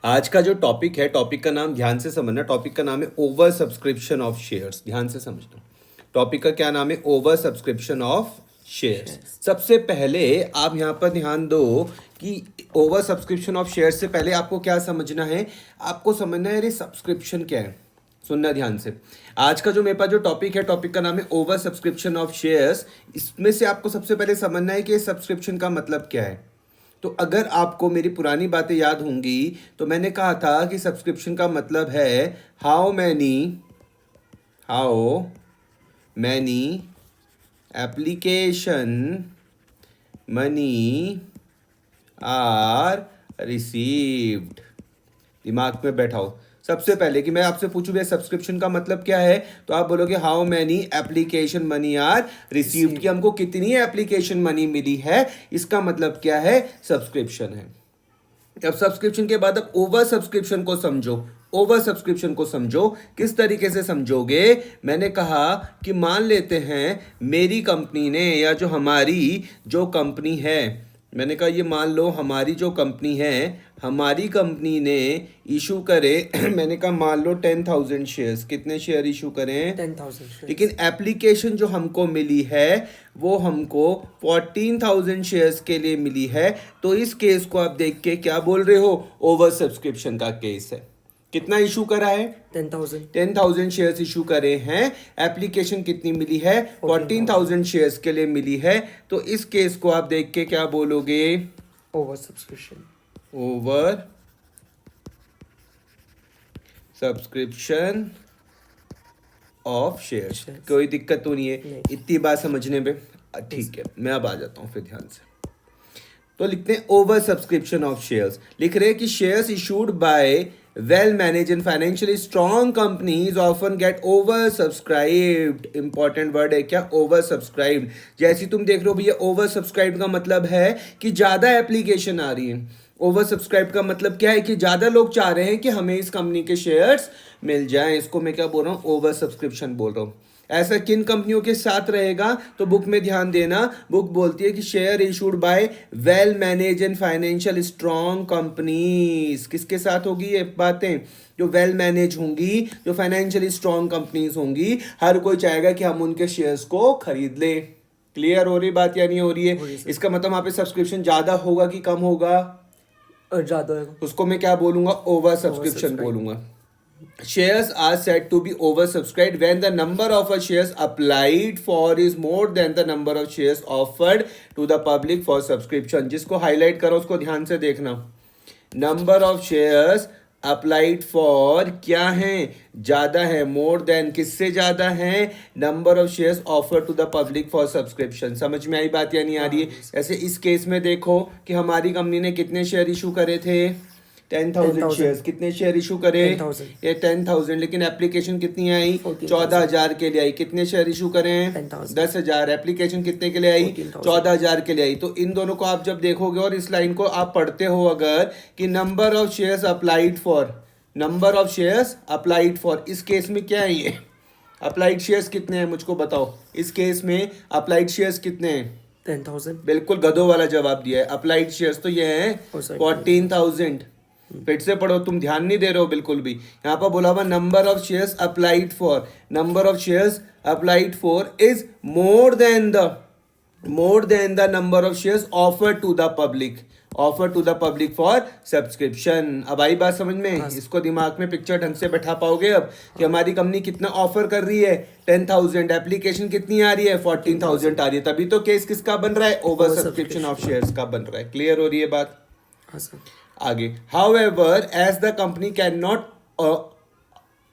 आज का जो टॉपिक है, टॉपिक का नाम ध्यान से समझना, टॉपिक का नाम है ओवर सब्सक्रिप्शन ऑफ शेयर्स। ध्यान से समझना, टॉपिक का क्या नाम है? Over subscription of shares. सबसे पहले आप यहाँ पर ध्यान दो कि ओवर सब्सक्रिप्शन ऑफ शेयर्स से पहले आपको क्या समझना है? आपको समझना है अरे सब्सक्रिप्शन क्या है। सुनना ध्यान से। आज का जो मेरे पास जो टॉपिक है, टॉपिक का नाम है ओवर सब्सक्रिप्शन ऑफ शेयर्स। इसमें से आपको सबसे पहले समझना है कि सब्सक्रिप्शन का मतलब क्या है। तो अगर आपको मेरी पुरानी बातें याद होंगी तो मैंने कहा था कि सब्सक्रिप्शन का मतलब है how many application money are received. दिमाग में बैठाओ। सबसे पहले कि मैं आपसे पूछूं भैया सब्सक्रिप्शन का मतलब क्या है, तो आप बोलोगे how many application money are received, कि हमको कितनी एप्लीकेशन मनी मिली है, इसका मतलब क्या है? सब्सक्रिप्शन है। अब सब्सक्रिप्शन के बाद अब ओवर सब्सक्रिप्शन को समझो। ओवर सब्सक्रिप्शन को समझो, किस तरीके से समझोगे? मैंने कहा कि मान लेते हैं मेरी कंपनी ने, या जो हमारी जो कंपनी है, मैंने कहा ये मान लो हमारी जो कंपनी है, हमारी कंपनी ने इशू करे मैंने कहा मान लो 10,000 शेयर्स। कितने शेयर इशू करें? 10,000 शेयर्स। लेकिन एप्लीकेशन जो हमको मिली है वो हमको 14,000 शेयर्स के लिए मिली है। तो इस केस को आप देख के क्या बोल रहे हो? ओवर सब्सक्रिप्शन का केस है। कितना इशू करा है? 10,000 शेयर्स इशू करे हैं। एप्लीकेशन कितनी मिली है? 14,000 शेयर्स के लिए मिली है। तो इस केस को आप देख के क्या बोलोगे? Over subscription. Over subscription of shares. कोई दिक्कत तो नहीं है? इतनी बात समझने में ठीक है। मैं अब आ जाता हूं फिर ध्यान से। तो लिखते हैं ओवर सब्सक्रिप्शन ऑफ शेयर्स। लिख रहे हैं कि shares issued by well manage and financially strong companies often get over subscribed. Important word है क्या? Over subscribed. जैसे तुम देख रहे हो भैया, ओवर सब्सक्राइब्ड का मतलब है कि ज्यादा एप्लीकेशन आ रही है। ओवर सब्सक्राइब का मतलब क्या है? कि ज्यादा लोग चाह रहे हैं कि हमें इस कंपनी के शेयर्स मिल जाएं। इसको मैं क्या बोल रहा हूँ? ओवर सब्सक्रिप्शन बोल रहा हूँ। ऐसा किन कंपनियों के साथ रहेगा? तो बुक में ध्यान देना, बुक बोलती है कि share issued by well manage and financial strong companies. किसके साथ होगी ये बातें? जो वेल मैनेज होंगी, जो फाइनेंशियली स्ट्रॉन्ग कंपनीज होंगी। हर कोई चाहेगा कि हम उनके शेयर्स को खरीद लें। क्लियर हो रही बात या नहीं हो रही है? इसका मतलब वहां पे सब्सक्रिप्शन ज्यादा होगा कि कम होगा? ज्यादा होगा। उसको मैं क्या बोलूंगा? ओवर सब्सक्रिप्शन बोलूंगा। Shares are said to be oversubscribed when the number of shares applied for is more than the number of shares offered to the public for subscription। जिसको हाईलाइट करो उसको ध्यान से देखना। Number of shares applied for क्या है? ज्यादा है। मोर देन किससे ज्यादा है? Number of shares offer to the public for subscription. समझ में आई बात या नहीं आ रही है? ऐसे इस केस में देखो कि हमारी कंपनी ने कितने शेयर इशू करे थे? 10,000 शेयर्स। कितने शेयर इशू करे? ये 10,000। लेकिन एप्लीकेशन कितनी आई? 14,000 के लिए आई। कितने शेयर इशू करें? 10,000। एप्लीकेशन कितने के लिए आई? 14,000 के लिए आई। तो इन दोनों को आप जब देखोगे और इस लाइन को आप पढ़ते हो अगर, कि number of shares applied for, number of shares applied for, इस केस में क्या है ये? अप्लाइड शेयर्स कितने हैं मुझको बताओ? इस केस में अप्लाइड शेयर्स कितने हैं? 10,000। बिल्कुल गधों वाला जवाब दिया है। अप्लाइड शेयर्स तो ये है 14,000। फिर से पढ़ो, तुम ध्यान नहीं दे रहे हो बिल्कुल भी। यहाँ पर बोला हुआ number of shares applied for, number of shares applied for is more than the number of shares offer to the public for subscription. अब आई बात समझ में? इसको दिमाग में पिक्चर ढंग से बैठा पाओगे अब, कि हमारी कंपनी कितना ऑफर कर रही है? 10,000। एप्लीकेशन कितनी आ रही है? 14,000 आ रही है। तभी तो केस किसका बन रहा है? ओवर सब्सक्रिप्शन ऑफ शेयर्स का बन रहा है। क्लियर हो रही है बात? आगे, however, as the company cannot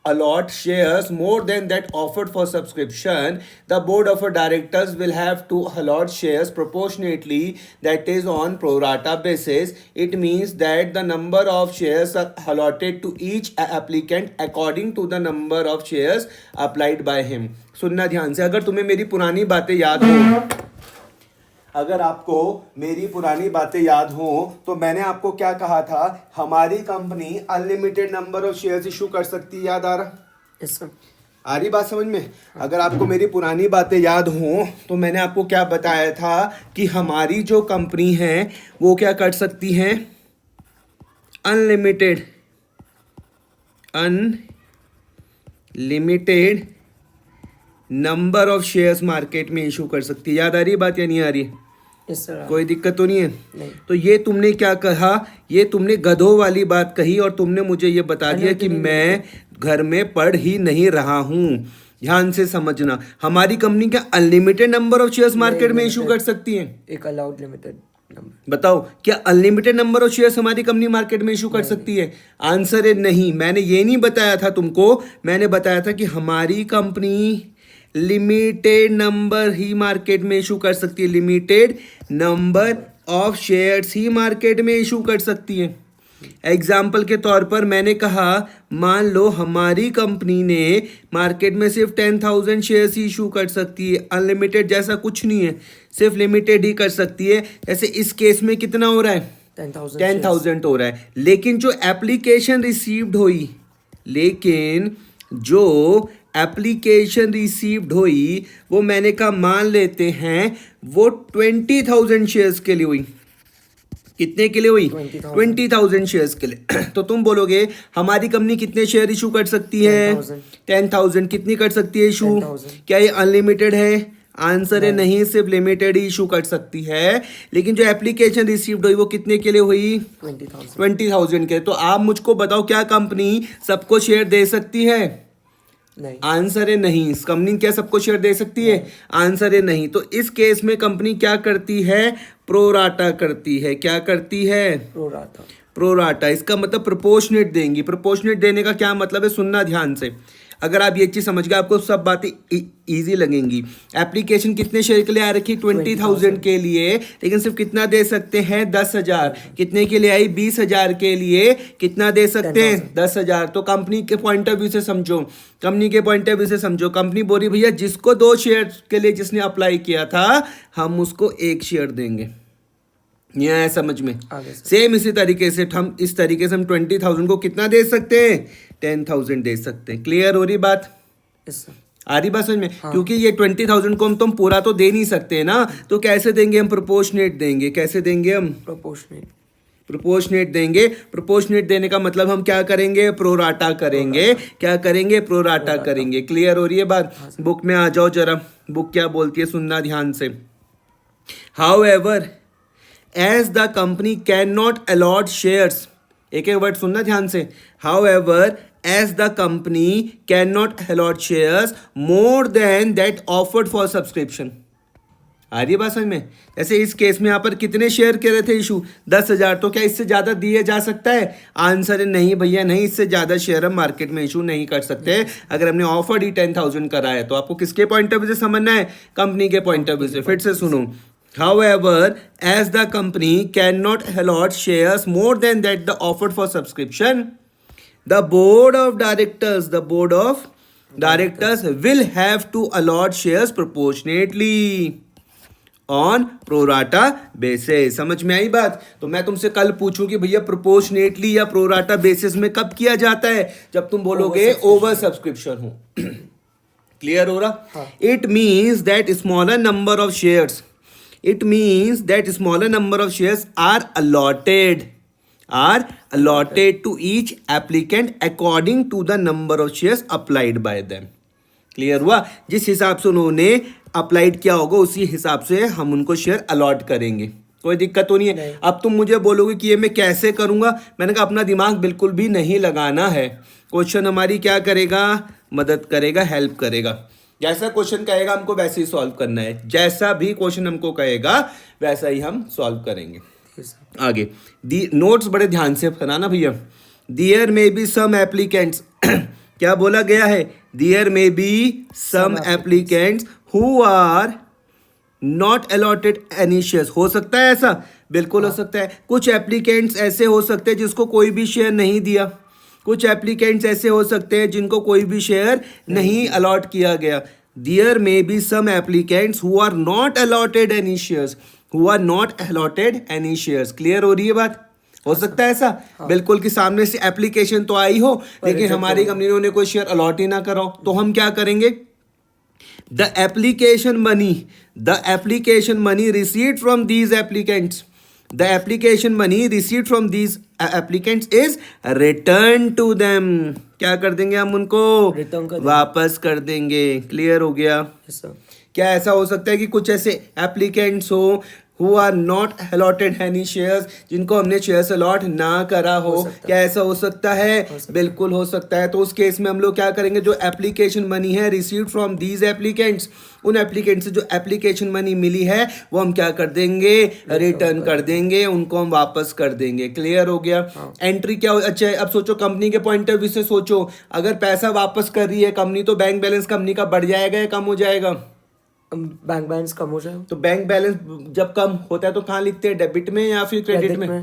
allot shares more than that offered for subscription, the board of directors will have to allot shares proportionately, that is on pro rata basis. It means that the number of shares are allotted to each applicant according to the number of shares applied by him। सुनना ध्यान से। अगर तुम्हें मेरी पुरानी बातें याद हो, अगर आपको मेरी पुरानी बातें याद हो, तो मैंने आपको क्या कहा था? हमारी company unlimited number of shares issue कर सकती है। याद आ रहा? Yes sir. आ रही बात समझ में? अगर आपको मेरी पुरानी बातें याद हो तो मैंने आपको क्या बताया था कि हमारी जो कंपनी है वो क्या कर सकती है? Unlimited unlimited number of shares market में इशू कर सकती है। याद आ रही है बात या नहीं आ रही है? Yes sir. कोई दिक्कत तो नहीं है? नहीं। तो ये तुमने क्या कहा, ये तुमने गधों वाली बात कही और तुमने मुझे ये बता दिया कि मैं घर में पढ़ ही नहीं रहा हूँ। ध्यान से समझना, हमारी कंपनी क्या unlimited number of shares market में इशू कर सकती है? एक अलाउड लिमिटेड नंबर। बताओ, क्या अनलिमिटेड नंबर ऑफ शेयर्स हमारी कंपनी मार्केट में इशू कर सकती है? आंसर है नहीं। मैंने ये नहीं बताया था तुमको, मैंने बताया था कि हमारी कंपनी लिमिटेड नंबर ही मार्केट में इशू कर सकती है, limited number of shares he market में इशू कर सकती है। एग्जाम्पल के तौर पर मैंने कहा, मान लो हमारी कंपनी ने मार्केट में सिर्फ 10,000 शेयर्स ही इशू कर सकती है। अनलिमिटेड जैसा कुछ नहीं है, सिर्फ लिमिटेड ही कर सकती है। जैसे इस केस में कितना हो रहा है? 10,000 हो रहा है। लेकिन जो एप्लीकेशन रिसीव्ड हुई, वो मैंने कहा मान लेते हैं वो 20,000 शेयर्स के लिए हुई। कितने के लिए हुई? 20,000 शेयर्स के लिए। तो तुम बोलोगे हमारी कंपनी कितने शेयर इशू कर सकती है? 10,000। कितनी कर सकती है इशू? क्या ये अनलिमिटेड है? आंसर है नहीं, सिर्फ लिमिटेड ही इशू कर सकती है। लेकिन जो एप्लीकेशन रिसीव्ड हुई वो कितने के लिए हुई? 20,000 के। तो आप मुझको बताओ, क्या कंपनी सबको शेयर दे सकती है? नहीं। आंसर है नहीं। कंपनी क्या सबको शेयर दे सकती है? आंसर है नहीं। तो इस केस में कंपनी क्या करती है? प्रोराटा करती है। क्या करती है? प्रोराटा। इसका मतलब प्रोपोर्शनेट देंगी। प्रोपोर्शनेट देने का क्या मतलब है? सुनना ध्यान से। अगर आप ये चीज समझ गए, आपको सब बातें इजी लगेंगी। एप्लीकेशन कितने शेयर के लिए आ रखी? 20,000 के लिए, लेकिन सिर्फ कितना दे सकते हैं? 10,000। कितने के लिए आई? 20,000 के लिए। कितना दे सकते हैं? 10,000। तो कंपनी के पॉइंट ऑफ व्यू से समझो, कंपनी बोली भैया जिसको 2 शेयर के लिए जिसने अप्लाई किया था, हम उसको 1 शेयर देंगे। ये है समझ में? सेम इसी तरीके से हम 20,000 को कितना दे सकते हैं? 10,000 दे सकते हैं। क्लियर हो रही बात? आ रही बात समझ में? क्योंकि ये 20,000 को तुम पूरा तो दे नहीं सकते ना, तो कैसे देंगे हम? प्रोपोर्शनेट देंगे। कैसे देंगे हम? प्रोपोर्शनेट देंगे। प्रोपोर्शनेट देने का मतलब हम क्या करेंगे? प्रोराटा करेंगे। क्या करेंगे? प्रोराटा करेंगे। क्लियर हो रही है बात? बुक में आ जाओ जरा, बुक क्या बोलती है, सुनना ध्यान से। However, as the company cannot allot shares, एक वर्ड सुनना ध्यान से। However, as the company cannot allot shares more than that offered for subscription, आ रही है बात समझ में? जैसे इस केस में यहाँ पर कितने शेयर के रहे थे इशू? 10,000। तो क्या इससे ज्यादा दिए जा सकता है? आंसर है नहीं भैया, नहीं, इससे ज्यादा शेयर हम मार्केट में इशू नहीं कर सकते। अगर हमने ऑफर ही 10,000 करा है, तो आपको किसके पॉइंट ऑफ व्यू से समझना है? कंपनी के पॉइंट ऑफ व्यू से। फिर से सुनो। However, as the company cannot allot shares more than that the offered for subscription, the board of directors will have to allot shares proportionately on pro rata basis। समझ में आई बात? तो मैं तुमसे कल पूछूं कि भैया प्रोपोर्शनेटली या प्रो राटा बेसिस में कब किया जाता है? जब तुम बोलोगे ओवर सब्सक्रिप्शन हो। क्लियर हो रहा? It means that smaller number of shares are allotted to each applicant according to the number of shares applied by them। Clear हुआ? जिस हिसाब से उन्होंने अप्लाइड किया होगा उसी हिसाब से हम उनको शेयर अलॉट करेंगे। कोई दिक्कत तो नहीं है? अब तुम मुझे बोलोगे कि ये मैं कैसे करूंगा? मैंने कहा अपना दिमाग बिल्कुल भी नहीं लगाना है। क्वेश्चन हमारी क्या करेगा? मदद करेगा, हेल्प करेगा। जैसा क्वेश्चन कहेगा हमको वैसे ही सॉल्व करना है। जैसा भी क्वेश्चन हमको कहेगा वैसा ही हम सॉल्व करेंगे। आगे नोट्स बड़े ध्यान से बनाना भैया। There may be some applicants, क्या बोला गया है? There may be some applicants who are not allotted any shares. हो सकता है ऐसा? बिल्कुल हो सकता है। कुछ एप्लीकेंट्स ऐसे हो सकते हैं जिसको कोई भी शेयर नहीं दिया। कुछ एप्लीकेंट्स ऐसे हो सकते हैं जिनको कोई भी शेयर नहीं अलॉट किया गया। There may be some applicants who are not allotted any shares, clear हो रही है बात? हो सकता है ऐसा? बिल्कुल, कि सामने से एप्लीकेशन तो आई हो लेकिन हमारी कंपनी ने कोई शेयर अलॉट ही ना करा हो। तो हम क्या करेंगे? The application money received from these applicants, the application money received from these applicants is returned to them। क्या कर देंगे हम उनको? रिटर्न कर देंगे। वापस कर देंगे। क्लियर हो गया? Yes sir. क्या ऐसा हो सकता है कि कुछ ऐसे एप्लीकेंट्स हो who are not allotted any shares, जिनको हमने शेयर्स अलॉट ना करा हो? क्या ऐसा हो सकता है? बिल्कुल हो सकता है। तो उस केस में हम लोग क्या करेंगे, जो एप्लीकेशन मनी है रिसीव्ड फ्रॉम दीज एप्लीकेंट्स, उन एप्लीकेंट से जो एप्लीकेशन मनी मिली है वो हम क्या कर देंगे? रिटर्न कर देंगे, उनको हम वापस कर देंगे। क्लियर हो गया? एंट्री क्या हो? अच्छा अब सोचो कंपनी के पॉइंट ऑफ व्यू से सोचो, अगर पैसा वापस कर रही है कंपनी तो बैंक बैलेंस कंपनी का बढ़ जाएगा या कम हो जाएगा? बैंक बैलेंस कम हो जाएगा। तो बैंक बैलेंस जब कम होता है तो कहाँ लिखते हैं, डेबिट में या फिर क्रेडिट में?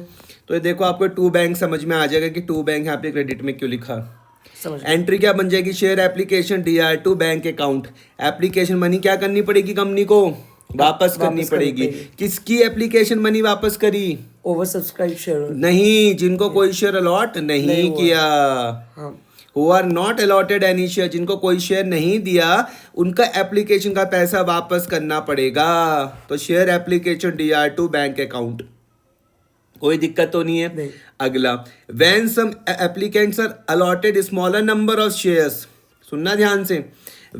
तो ये देखो आपको टू बैंक समझ में आ जाएगा कि टू बैंक यहाँ पे क्रेडिट में क्यों लिखा। एंट्री क्या बन जाएगी? Share application DR to bank account. Application money क्या करनी पड़ेगी कंपनी को? वापस करनी पड़ेगी। किसकी एप्लीकेशन मनी वापस करी? ओवर सब्सक्राइब शेयर नहीं, जिनको कोई शेयर अलॉट नहीं किया। Who are not allotted any share, जिनको कोई शेयर नहीं दिया उनका एप्लीकेशन का पैसा वापस करना पड़ेगा। तो share application DR to bank account, कोई दिक्कत तो नहीं है? अगला, when some applicants are allotted smaller number of shares, सुनना ध्यान से,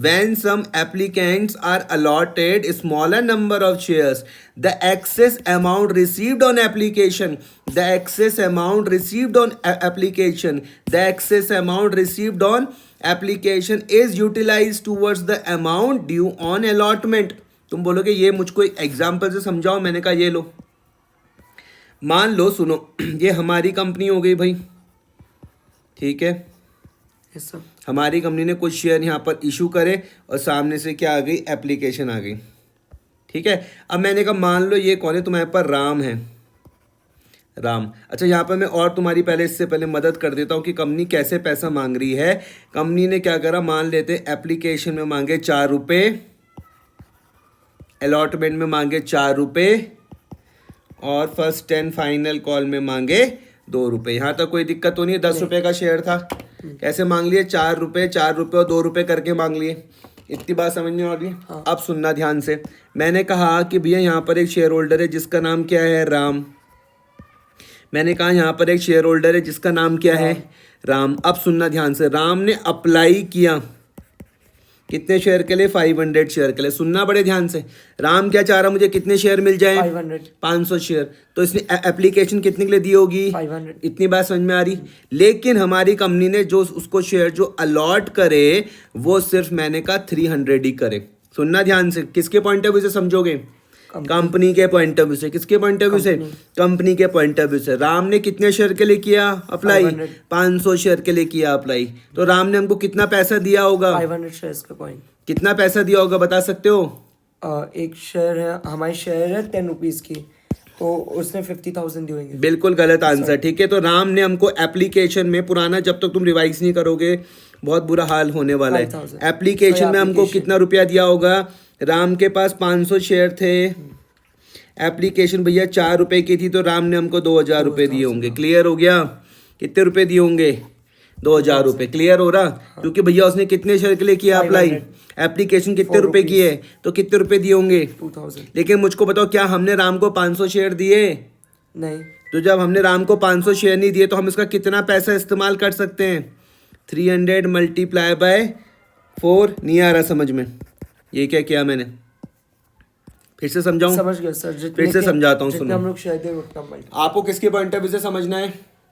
when some applicants are allotted smaller number of shares, the excess amount received on application, the excess amount received on application, the excess amount received on application is utilized towards the amount due on allotment। तुम बोलोगे ये मुझको एक example से समझाओ, मैंने कहा ये लो, मान लो, सुनो, ये हमारी कंपनी हो गई भाई, ठीक है? Yes sir. हमारी कंपनी ने कुछ शेयर यहाँ पर इशू करे और सामने से क्या आ गई? एप्लीकेशन आ गई, ठीक है? अब मैंने कहा मान लो ये कौन है? तुम्हारे पर राम है, राम। अच्छा यहाँ पर मैं और तुम्हारी पहले इससे पहले मदद कर देता हूँ कि कंपनी कैसे पैसा मांग रही है। कंपनी ने क्या करा, मान लेते एप्लीकेशन में मांगे 4 रुपये, अलॉटमेंट में मांगे 4 रुपये और फर्स्ट एंड फाइनल कॉल में मांगे 2 रुपये। यहाँ तक कोई दिक्कत तो नहीं है? 10 रुपये का शेयर था, कैसे मांग लिए? 4 रुपये, 4 रुपये और 2 रुपये करके मांग लिए। इतनी बात समझ में आ रही है? हाँ। अब सुनना ध्यान से, मैंने कहा कि भैया यहाँ पर एक शेयर होल्डर है जिसका नाम क्या है? राम। मैंने कहा यहाँ पर एक शेयर होल्डर है जिसका नाम क्या है? राम। अब सुनना ध्यान से, राम ने अप्लाई किया कितने शेयर के लिए? 500 शेयर के लिए। सुनना बड़े ध्यान से, राम क्या चाह रहा, मुझे कितने शेयर मिल जाए? 500 शेयर। तो इसने एप्लीकेशन कितने के लिए दी होगी? 500। इतनी बात समझ में आ रही? लेकिन हमारी कंपनी ने जो उसको शेयर जो अलॉट करे वो सिर्फ मैंने कहा 300 ही करे। सुनना ध्यान से, किसके पॉइंट ऑफ व्यू से समझोगे? कंपनी के पॉइंट ऑफ व्यू से। किसके पॉइंट ऑफ व्यू से? कंपनी के पॉइंट ऑफ व्यू से। राम ने कितने शेयर के लिए किया अप्लाई? 500 शेयर के लिए किया अप्लाई। तो राम ने हमको कितना पैसा दिया होगा? 500 शेयर्स का पॉइंट। कितना पैसा दिया होगा बता सकते हो? एक शेयर है, हमारी शेयर है 10 रुपीज की, तो उसने 50,000 दिए होंगे। बिल्कुल गलत आंसर, ठीक है? तो राम ने हमको एप्लीकेशन में, पुराना जब तक तुम रिवाइज नहीं करोगे बहुत बुरा हाल होने वाला है। एप्लीकेशन में हमको कितना रुपया दिया होगा? राम के पास 500 शेयर थे, एप्लीकेशन भैया 4 रुपए की थी, तो राम ने हमको 2000 रुपये दिए होंगे। क्लियर हो गया? कितने रुपए दिए होंगे? 2000 रुपये। क्लियर हो रहा? क्योंकि भैया उसने कितने शेयर के लिए किया अप्लाई? एप्लीकेशन कितने रुपए की है तो कितने रुपए दिए होंगे? 2000। लेकिन मुझको बताओ, क्या हमने राम को 500 शेयर दिए? नहीं। तो जब हमने राम को 500 शेयर नहीं दिए तो हम इसका कितना पैसा इस्तेमाल कर सकते हैं? 300 मल्टीप्लाई बाय 4। नहीं आ रहा समझ में? ये क्या किया मैंने? फिर से समझाऊं? समझ गया सर। फिर से समझाता हूँ, सुनो। हम लोग शेयर दे उतना मल्टीप्लाई। आपको किसके पॉइंट ऑफ व्यू से समझना है?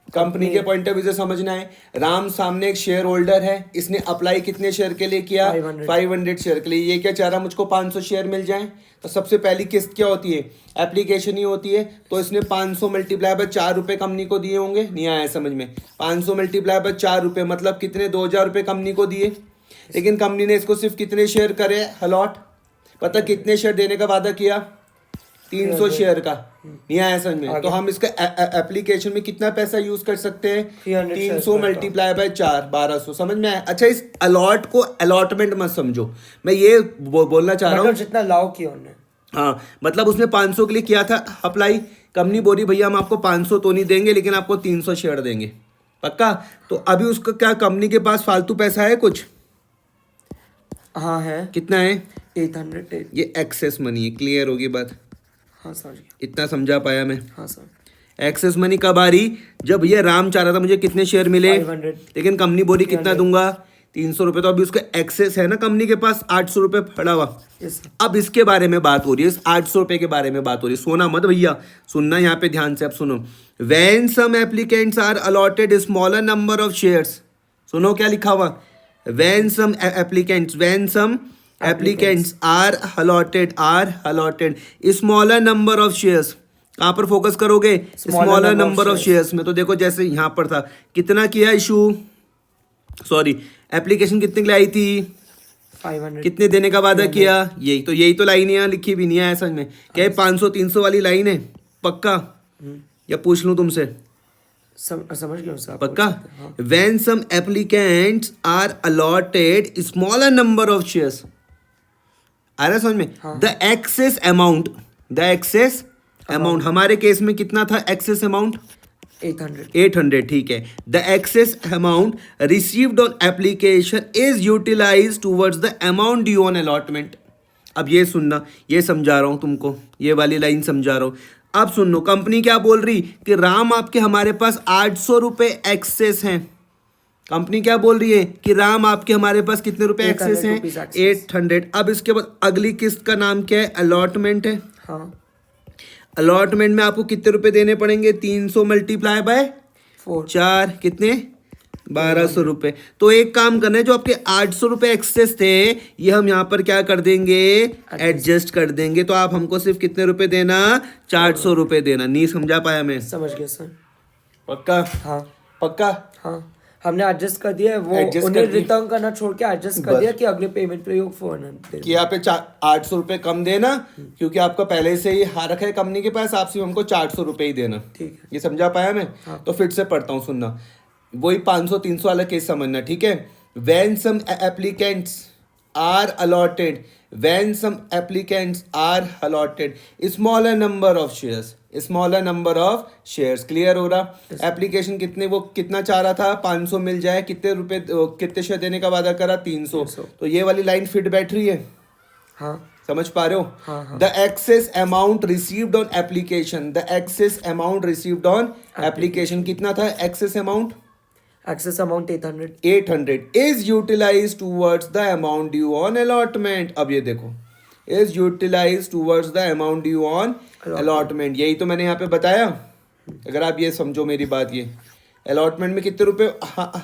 कंपनी के पॉइंट ऑफ व्यू से समझना है। राम सामने एक शेयर होल्डर है, इसने अप्लाई कितने शेयर के लिए किया? 500 शेयर के लिए। ये क्या चाह रहा, मुझको 500 शेयर मिल जाए। तो सबसे पहली किस्त क्या होती है? एप्लीकेशन ही होती है। तो इसने 500 मल्टीप्लाई बाय 4 रुपये कंपनी को दिए होंगे। नहीं आया समझ में? 500 मल्टीप्लाई बाय 4 रुपये मतलब कितने? 2000 रुपये कंपनी को दिए। लेकिन कंपनी ने इसको सिर्फ कितने शेयर करे अलॉट? पता कितने शेयर देने का वादा किया? 300 शेयर का। नहीं आया समझ में? तो हम इसका एप्लीकेशन में कितना पैसा यूज कर सकते हैं? 300 मल्टीप्लाई बाय 4, 1200। समझ में आया? अच्छा, इस अलॉट को अलॉटमेंट मत समझो, मैं ये बोलना चाह रहा हूँ जितना लाओ किया उन्होंने। हाँ, मतलब उसने 500 के लिए किया था अप्लाई। कंपनी बोली भैया हम आपको 500 तो नहीं देंगे लेकिन आपको 300 शेयर देंगे, पक्का? तो अभी उसका क्या कंपनी के पास फालतू पैसा है कुछ? हाँ है। कितना है? 800। ये एक्सेस मनी है। क्लियर होगी बात? हाँ सर। इतना समझा पाया मैं? हाँ सर। एक्सेस मनी कब आ रही? जब ये राम चाह रहा था मुझे कितने शेयर मिले, 500, लेकिन कंपनी बोली कितना दूंगा, 300 रुपये। तो अभी उसका एक्सेस है ना कंपनी के पास 800 रुपये पड़ा हुआ। यस सर, अब इसके बारे में बात हो रही है, इस 800 रुपये के बारे में बात हो रही है। सोना मत भैया, सुनना यहाँ पे ध्यान से। अब सुनो, when some applicants are allotted smaller number of shares, सुनो क्या लिखा हुआ, when some applicants are allotted smaller number of shares. कहाँ पर फोकस करोगे? स्मॉलर नंबर ऑफ शेयर्स में। तो देखो जैसे यहाँ पर था, कितना किया इशू, सॉरी एप्लीकेशन कितने के लिए आई थी, 500, कितने देने का वादा किया, यही तो लाइन यहाँ लिखी भी नहीं है समझ में। क्या 500-300 वाली लाइन है पक्का, या पूछ लूँ तुमसे? समझ गया सर, पक्का। When some applicants are allotted smaller number of shares, आ रहा है समझ में? द एक्सेस अमाउंट हमारे केस में कितना था एक्सेस अमाउंट? 800, ठीक है। The excess amount received on application is utilised towards the amount due on allotment. अब ये सुनना, ये समझा रहा हूं तुमको, ये वाली लाइन समझा रहा हूं। अब सुनो, कंपनी क्या बोल रही कि राम आपके हमारे पास 800 रुपए एक्सेस हैं। कंपनी क्या बोल रही है कि राम आपके हमारे पास कितने रुपए एक्सेस हैं? 800। अब इसके बाद अगली किस्त का नाम क्या है? अलॉटमेंट है। हाँ, अलॉटमेंट में आपको कितने रुपए देने पड़ेंगे? 300 मल्टीप्लाई बाय 4, कितने? 1200 रुपए। तो एक काम करना है, जो आपके 800 रुपए एक्सेस थे ये हम यहाँ पर क्या कर देंगे? एडजस्ट कर देंगे। तो आप हमको सिर्फ कितने रुपए देना? 400 रुपए देना। नहीं समझा पाया मैं? समझ गया सर। पक्का? हाँ पक्का। हाँ, हमने एडजस्ट कर दिया है, वो Adjust उन्हें कर दिया। रिटर्न करना छोड़ के एडजस्ट कर दिया कि अगले पेमेंट पे 400 कि यहाँ पे 800 रुपए कम देना, क्योंकि आपका पहले से ही हार रखा है कंपनी के पास, आप सिर्फ हमको 400 रुपए ही देना। ठीक है। ये समझा पाया मैं? हाँ। तो फिर से पढ़ता हूँ, सुनना। वही 500-300 वाला केस समझना, ठीक है। When some applicants are allotted smaller number of shares, clear हो रहा? एप्लीकेशन कितने, वो कितना चाह रहा था? 500 मिल जाए, कितने रुपए, कितने शेयर देने का वादा करा? 300। तो ये वाली लाइन फिट बैठ रही है? हाँ समझ पा रहे हो? हाँ। The excess amount received on application, कितना था excess amount? Excess amount 800 is utilise towards the amount due on allotment. अब ये देखो, is utilise towards the amount due on allotment. यही तो मैंने यहाँ पे बताया। अगर आप ये समझो मेरी बात, ये अलॉटमेंट में कितने रुपए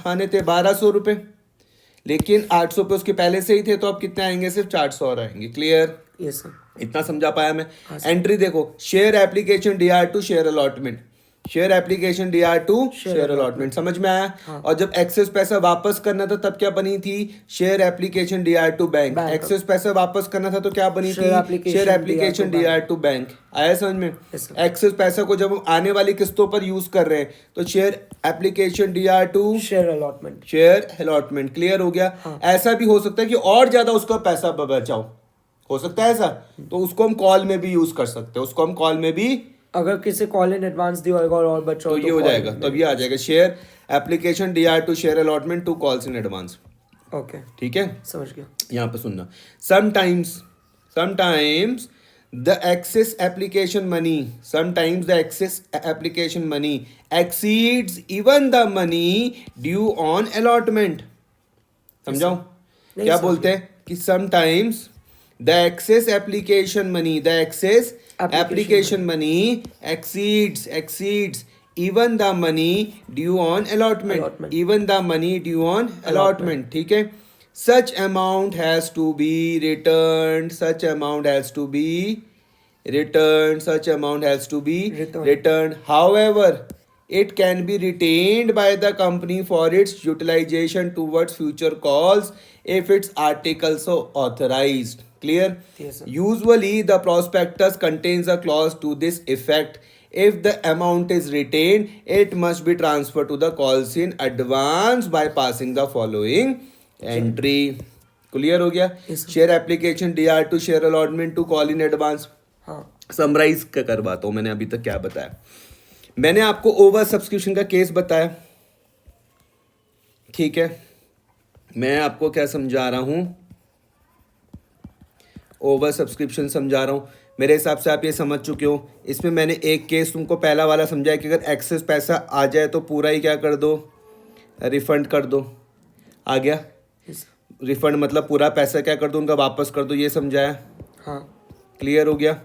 आने थे? 1200 रुपए, लेकिन 800 पे उसके पहले से ही थे, तो अब कितने आएंगे? सिर्फ 400 और आएंगे। क्लियर? Yes sir. इतना समझा पाया मैं? एंट्री देखो, share application DR to share allotment, share application DR to share allotment, समझ में आया? हाँ। और जब एक्सेस पैसा वापस करना था तब क्या बनी थी? Share application DR to bank. Excess पैसा वापस करना था तो क्या बनी थी? Share application DR to bank. आया समझ में? एक्सेस पैसा को जब हम आने वाली किस्तों पर यूज कर रहे हैं तो share application DR to share allotment. Clear हो गया? ऐसा भी हो सकता है कि और ज्यादा उसका पैसा बचाओ, हो सकता है ऐसा, तो उसको हम कॉल में भी यूज कर सकते हैं। अगर किसी कॉल इन एडवांस दिया होगा और बचाओ तो ये हो जाएगा, तब ये आ जाएगा share application DR to share allotment to calls in advance. Okay, ठीक है, समझ गया। यहाँ पे सुनना, sometimes the excess application money exceeds even the money due on allotment। समझाओ क्या बोलते हैं कि sometimes the excess application money exceeds even the money due on allotment। ठीक है, such amount has to be returned, however it can be retained by the company for its utilization towards future calls if its articles so authorized। Clear? Yes, sir. Usually the prospectus contains a clause to this effect: if the amount is retained, it must be transferred to the calls in advance by passing the following entry। Clear हो गया? Yes, sir. Share application DR to share allotment to call in advance. हाँ, summarise करवाता हूं, मैंने अभी तक क्या बताया। मैंने आपको ओवर सब्सक्रिप्शन का केस बताया, ठीक है। मैं आपको क्या समझा रहा हूं? ओवर सब्सक्रिप्शन समझा रहा हूं। मेरे हिसाब से आप ये समझ चुके हो। इसमें मैंने एक केस तुमको पहला वाला समझाया कि अगर एक्सेस पैसा आ जाए तो पूरा ही क्या कर दो, रिफंड कर दो। आ गया? Yes. रिफंड मतलब पूरा पैसा क्या कर दो, उनका वापस कर दो, ये समझाया। हाँ। क्लियर हो गया?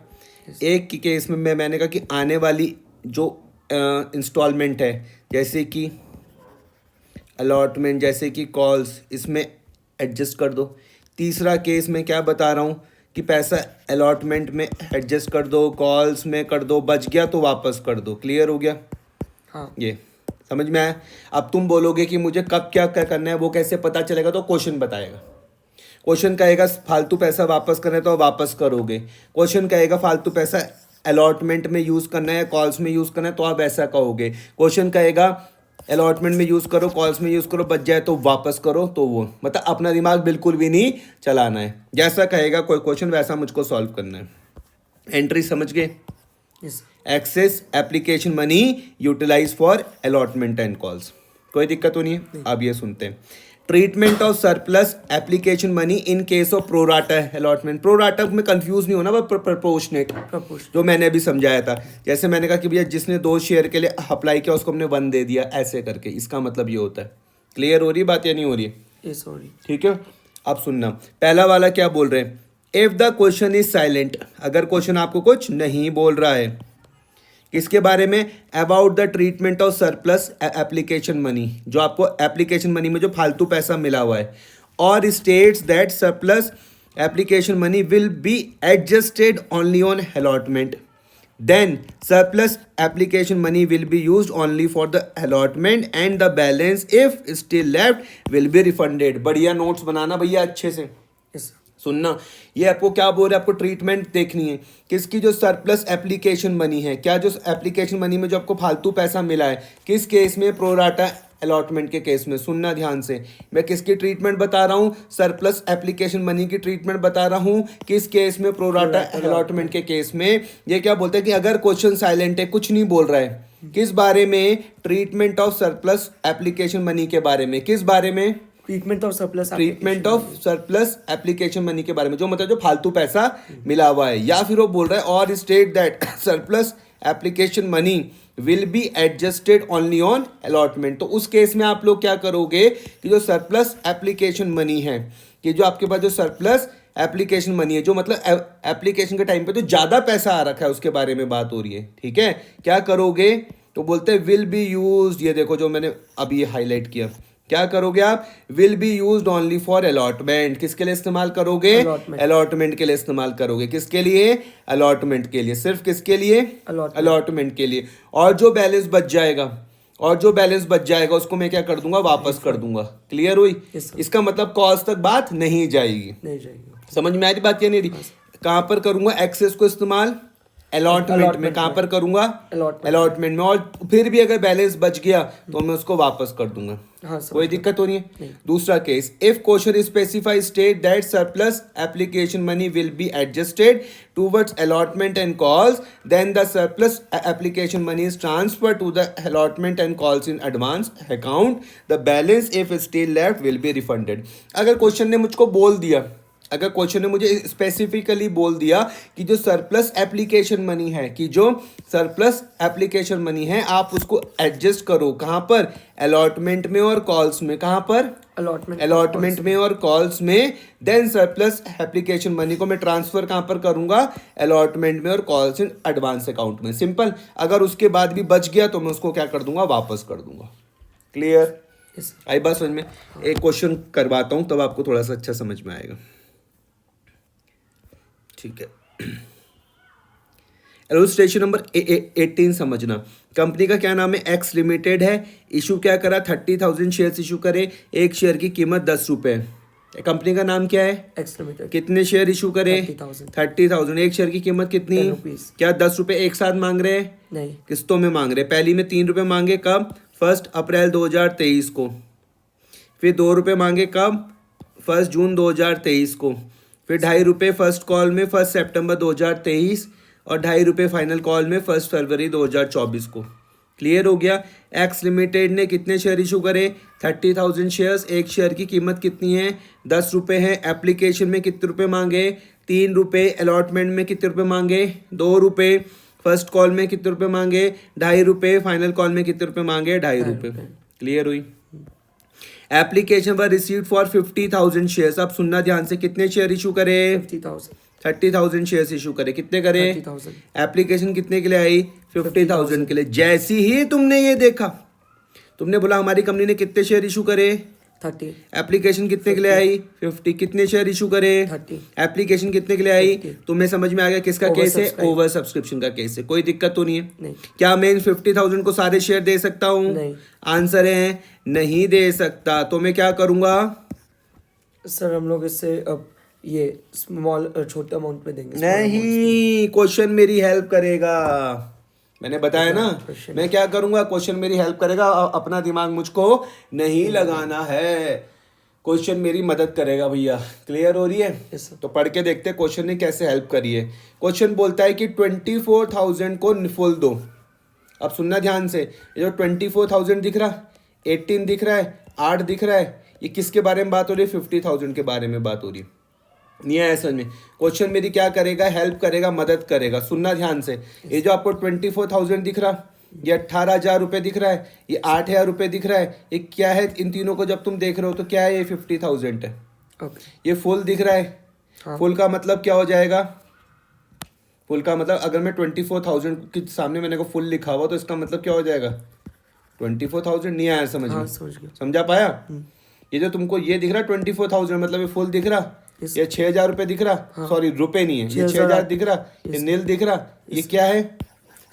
Yes. एक की केस में मैंने कहा कि आने वाली जो इंस्टॉलमेंट है, जैसे कि अलॉटमेंट, जैसे कि कॉल्स, इसमें एडजस्ट कर दो। तीसरा केस में क्या बता रहा हूँ कि पैसा अलॉटमेंट में एडजस्ट कर दो, कॉल्स में कर दो, बच गया तो वापस कर दो। क्लियर हो गया? हाँ। ये समझ में आया? अब तुम बोलोगे कि मुझे कब क्या क्या करना है, वो कैसे पता चलेगा? तो क्वेश्चन बताएगा। क्वेश्चन कहेगा फालतू पैसा वापस करना है तो वापस करोगे। क्वेश्चन कहेगा फालतू पैसा अलॉटमेंट में यूज़ करना है, कॉल्स में यूज़ करना है, तो आप ऐसा कहोगे। क्वेश्चन कहेगा अलॉटमेंट में यूज़ करो, कॉल्स में यूज़ करो, बच जाए तो वापस करो, तो वो मतलब अपना दिमाग बिल्कुल भी नहीं चलाना है। जैसा कहेगा कोई क्वेश्चन वैसा मुझको सॉल्व करना है। एंट्री समझ गए? Yes. Excess application money utilise for allotment and calls. कोई दिक्कत तो नहीं है? अब ये सुनते हैं। Treatment of surplus application money in case of pro rata allotment. Pro rata में कंफ्यूज नहीं होना, वो प्रपोर्शनेट जो मैंने अभी समझाया था। जैसे मैंने कहा कि भैया जिसने 2 शेयर के लिए अप्लाई किया उसको हमने 1 दे दिया, ऐसे करके, इसका मतलब ये होता है। क्लियर हो रही है बात या नहीं हो रही है? Yes, sorry. ठीक है, अब सुनना। पहला वाला क्या बोल रहे हैं? If the question is silent, अगर क्वेश्चन आपको कुछ नहीं बोल रहा है, किसके बारे में? About the treatment of surplus application money, जो आपको एप्लीकेशन मनी में जो फालतू पैसा मिला हुआ है, और states that surplus application money will be adjusted only on allotment, then surplus application money will be used only for the allotment and the balance if still left will be refunded। बढ़िया notes बनाना भैया अच्छे से। Yes. सुनना, ये आपको क्या बोल रहे हैं, आपको ट्रीटमेंट देखनी है किसकी, जो सरप्लस एप्लीकेशन मनी है। क्या जो एप्लीकेशन मनी में जो आपको फालतू पैसा मिला है, किस केस में? प्रोराटा अलॉटमेंट के केस में। सुनना ध्यान से, मैं किसकी ट्रीटमेंट बता रहा हूँ? सरप्लस एप्लीकेशन मनी की ट्रीटमेंट बता रहा हूँ। किस केस में? प्रोराटा अलॉटमेंट के केस में। ये क्या बोलते हैं कि अगर क्वेश्चन साइलेंट है, कुछ नहीं बोल रहा है, किस बारे में? Treatment of surplus application money के बारे में। किस बारे में? Treatment of surplus treatment of surplus application money के बारे में, जो मतलब जो फालतू पैसा मिला हुआ है। या फिर वो बोल रहा है और state that surplus application money will be adjusted only on allotment. तो उस केस में आप लोग क्या करोगे कि जो सरप्लस एप्लीकेशन मनी है, कि जो आपके पास जो सरप्लस एप्लीकेशन मनी है, जो मतलब एप्लीकेशन के टाइम पे तो ज़्यादा पैसा आ रखा है, उसके बारे में बात हो रही है। ठीक है, क्या करोगे? तो बोलते हैं विल बी यूज्ड। ये देखो जो मैंने अभी हाईलाइट किया, क्या करोगे आप? Will be used only for allotment. किसके लिए इस्तेमाल करोगे? अलॉटमेंट के लिए इस्तेमाल करोगे। किसके लिए? अलॉटमेंट के लिए। सिर्फ किसके लिए? अलॉटमेंट के लिए। और जो बैलेंस बच जाएगा उसको मैं क्या कर दूंगा? वापस कर दूंगा। क्लियर हुई? इसका मतलब कॉज तक बात नहीं जाएगी। समझ में आई बात या नहीं? कहां पर करूंगा एक्सेस को इस्तेमाल? अलॉटमेंट में। कहां पर करूंगा? अलॉटमेंट में। और फिर भी अगर बैलेंस बच गया तो मैं उसको वापस कर दूंगा। हाँ, कोई दिक्कत हो नहीं है? दूसरा case, if question specify state that surplus application money will be adjusted towards allotment and calls, then the surplus application money is transfer to the allotment and calls in advance account, the balance if still left will be refunded. अगर question ने मुझको बोल दिया, अगर question ने मुझे specifically बोल दिया कि जो सरप्लस एप्लीकेशन मनी है, कि जो सरप्लस एप्लीकेशन मनी है आप उसको एडजस्ट करो। कहां पर? अलॉटमेंट में और कॉल्स में। कहां पर? अलॉटमेंट में और कॉल्स में। देन सरप्लस एप्लीकेशन मनी को मैं ट्रांसफर कहां पर करूंगा? अलॉटमेंट में और कॉल्स इन एडवांस अकाउंट में। सिंपल। अगर उसके बाद भी बच गया तो मैं उसको क्या कर दूंगा? वापस कर दूंगा। क्लियर? आई बात समझ में? एक क्वेश्चन करवाता हूं तब आपको थोड़ा सा अच्छा समझ में आएगा। ठीक है, इलस्ट्रेशन नंबर 18 समझना। कंपनी का क्या नाम है? एक्स लिमिटेड है। इशू क्या करा? 30,000 शेयर्स इशू करे। एक शेयर की कीमत 10 रुपए। कंपनी का नाम क्या है? X limited. कितने शेयर इशू करे? 30,000। एक शेयर की कीमत कितनी? 10 रुपीस। क्या 10 रुपए एक साथ मांग रहे हैं? नहीं, किस्तों में मांग रहे हैं। पहली में 3 रुपए मांगे कब? 1 अप्रैल 2023 को। फिर 2 रुपए मांगे कब? 1 जून 2023 को। फिर 2.5 रुपये फर्स्ट कॉल में 1 सितंबर 2023 और 2.5 रुपये फाइनल कॉल में 1 फरवरी 2024 को। क्लियर हो गया? एक्स लिमिटेड ने कितने शेयर इशू करे? 30,000 शेयर्स। एक शेयर की कीमत कितनी है? 10 रुपये है। एप्लीकेशन में कितने रुपए मांगे? ₹3 अलॉटमेंट में कितने रुपए मांगे? ₹2। फर्स्ट कॉल में कितने रुपए मांगे? ₹2.5। फाइनल कॉल में कितने रुपए मांगे? ₹2.5। क्लियर हुई? एप्लीकेशन पर रिसीव्ड फॉर 50,000 शेयर्स। अब सुनना ध्यान से, कितने शेयर इशू करे? 30,000 शेयर्स इशू करे। कितने करे? 30,000। एप्लीकेशन कितने के लिए आई? 50,000 के लिए। जैसी ही तुमने ये देखा, तुमने बोला हमारी कंपनी ने कितने शेयर इशू करे? 30। एप्लीकेशन कितने के लिए आई? 50। कितने शेयर इशू करे? 30। एप्लीकेशन कितने के लिए आई? 50। तुम्हें समझ में आ गया किसका केस है? Oversubscribe। ओवर सब्सक्रिप्शन का केस है। कोई दिक्कत तो नहीं है? नहीं। क्या मैं इन 50,000 को सारे शेयर दे सकता हूँ? नहीं। आंसर है नहीं दे सकता। तो मैं क्या करूंगा? सर हम लोग इससे अब ये स्मॉल छोटे अमाउंट में देंगे। नहीं, क्वेश्चन मेरी हेल्प करेगा। मैंने बताया ना, मैं क्या करूंगा? क्वेश्चन मेरी हेल्प करेगा। अपना दिमाग मुझको नहीं लगाना है, क्वेश्चन मेरी मदद करेगा भैया। क्लियर हो रही है? Yes, sir। तो पढ़ के देखते हैं क्वेश्चन ने कैसे हेल्प करी है। क्वेश्चन बोलता है कि 24,000 को फुल दो। अब सुनना ध्यान से, ये जो 24,000 दिख रहा, 18 दिख रहा है, 8 दिख रहा है, ये किसके बारे में बात हो रही है? 50,000 के बारे में बात हो रही है। नहीं है समझ में? क्वेश्चन मेरी क्या करेगा? हेल्प करेगा, मदद करेगा। सुनना ध्यान से, ये जो आपको 24,000 दिख रहा, ये 18,000 रुपये दिख रहा है, ये 8,000 रुपये दिख रहा है, ये क्या है? इन तीनों को जब तुम देख रहे हो तो क्या है? ये 50,000 है। ओके। ये फुल दिख रहा है। हाँ। फुल का मतलब क्या हो जाएगा? फुल का मतलब अगर मैं 24,000 के सामने मैंने को फुल लिखा हुआ तो इसका मतलब क्या हो जाएगा? 24,000। नहीं आया समझ में? हाँ, समझ गया। समझा पाया? ये जो तुमको ये दिख रहा है 24,000 मतलब ये फुल दिख रहा, ये 6,000 रुपये दिख रहा, सॉरी रुपए नहीं है, ये 6,000 दिख रहा, ये नील दिख रहा, ये क्या है?